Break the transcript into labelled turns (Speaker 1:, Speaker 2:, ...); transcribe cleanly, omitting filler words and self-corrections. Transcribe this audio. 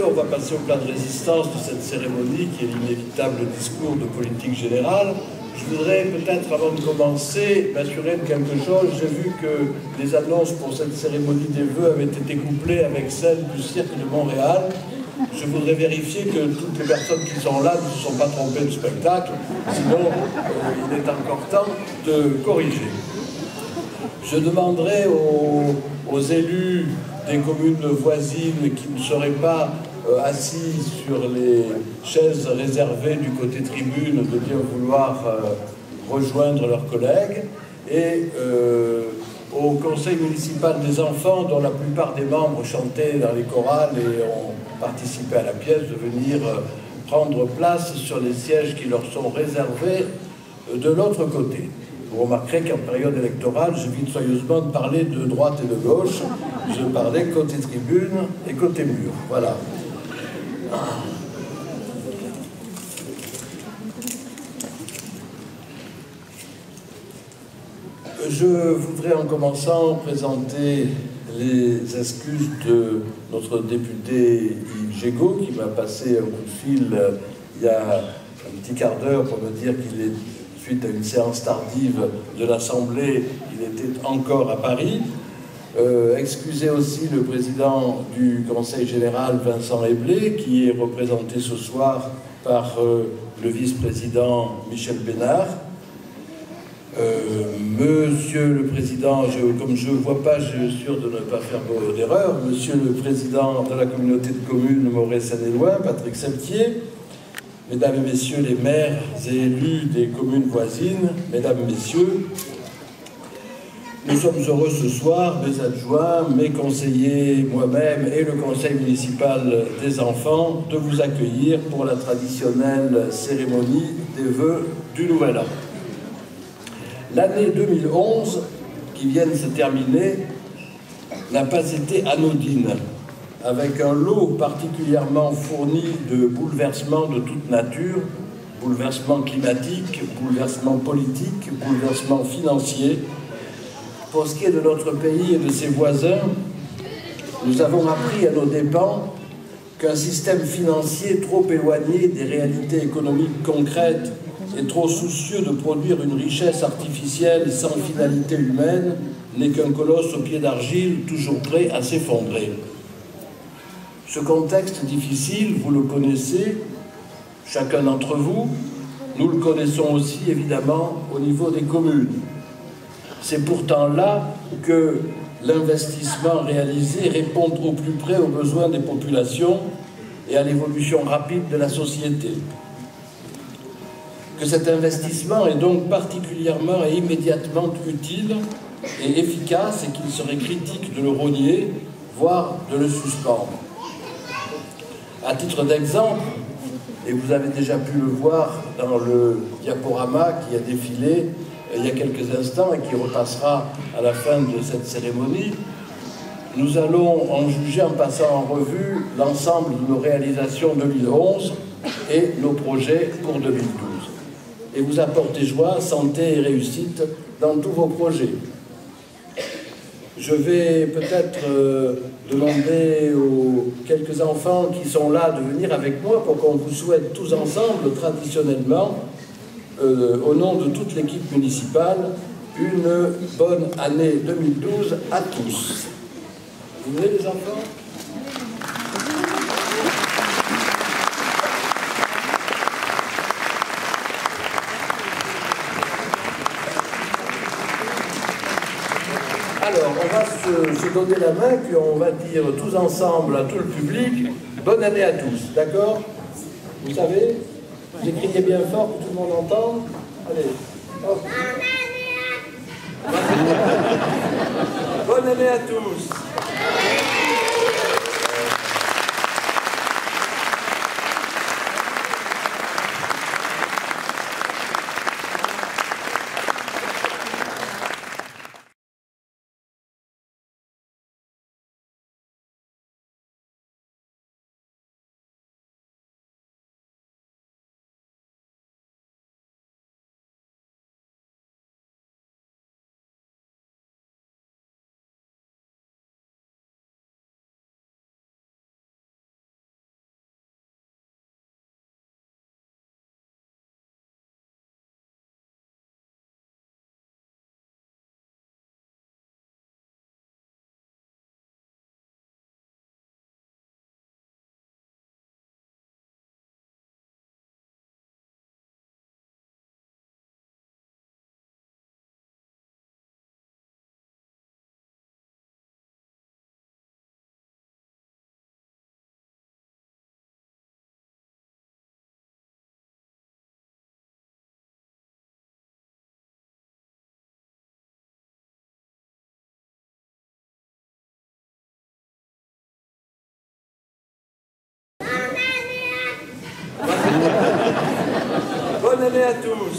Speaker 1: On va passer au plat de résistance de cette cérémonie qui est l'inévitable discours de politique générale. Je voudrais peut-être, avant de commencer, m'assurer de quelque chose. J'ai vu que les annonces pour cette cérémonie des vœux avaient été couplées avec celles du Cirque de Montréal. Je voudrais vérifier que toutes les personnes qui sont là ne se sont pas trompées de spectacle, sinon il est encore temps de corriger. Je demanderai aux élus des communes voisines qui ne seraient pas assis sur les chaises réservées du côté tribune de bien vouloir rejoindre leurs collègues, et au conseil municipal des enfants, dont la plupart des membres chantaient dans les chorales et ont participé à la pièce, de venir prendre place sur les sièges qui leur sont réservés de l'autre côté. Vous remarquerez qu'en période électorale, j'évite soigneusement de parler de droite et de gauche. Je parlais côté tribune et côté mur. Voilà. Je voudrais en commençant présenter les excuses de notre député Yves Gégaud, qui m'a passé un coup de fil il y a un petit quart d'heure pour me dire qu'il est, suite à une séance tardive de l'Assemblée, il était encore à Paris. Excusez aussi le président du Conseil général, Vincent Eblé, qui est représenté ce soir par le vice-président Michel Bénard. Monsieur le Président, comme je ne vois pas, je suis sûr de ne pas faire d'erreur, Monsieur le Président de la communauté de communes Moret-Seine-et-Loing, Patrick Septier, Mesdames et Messieurs les maires et élus des communes voisines, Mesdames et Messieurs, nous sommes heureux ce soir, mes adjoints, mes conseillers, moi-même et le conseil municipal des enfants, de vous accueillir pour la traditionnelle cérémonie des vœux du Nouvel An. L'année 2011, qui vient de se terminer, n'a pas été anodine, avec un lot particulièrement fourni de bouleversements de toute nature, bouleversements climatiques, bouleversements politiques, bouleversements financiers. Pour ce qui est de notre pays et de ses voisins, nous avons appris à nos dépens qu'un système financier trop éloigné des réalités économiques concrètes et trop soucieux de produire une richesse artificielle sans finalité humaine n'est qu'un colosse au pied d'argile toujours prêt à s'effondrer. Ce contexte difficile, vous le connaissez, chacun d'entre vous, nous le connaissons aussi évidemment au niveau des communes. C'est pourtant là que l'investissement réalisé répond au plus près aux besoins des populations et à l'évolution rapide de la société. Que cet investissement est donc particulièrement et immédiatement utile et efficace et qu'il serait critique de le rogner, voire de le suspendre. À titre d'exemple, et vous avez déjà pu le voir dans le diaporama qui a défilé il y a quelques instants et qui repassera à la fin de cette cérémonie, nous allons en juger en passant en revue l'ensemble de nos réalisations 2011 et nos projets pour 2012. Et vous apporter joie, santé et réussite dans tous vos projets. Je vais peut-être demander aux quelques enfants qui sont là de venir avec moi pour qu'on vous souhaite tous ensemble, traditionnellement, au nom de toute l'équipe municipale, une bonne année 2012 à tous. Vous venez les enfants ? Alors, on va se donner la main, puis on va dire tous ensemble à tout le public, bonne année à tous, d'accord? Vous savez? Vous écrivez bien fort pour que tout le monde entende. Allez. Oh. Bonne année à tous. Bonne année à tous.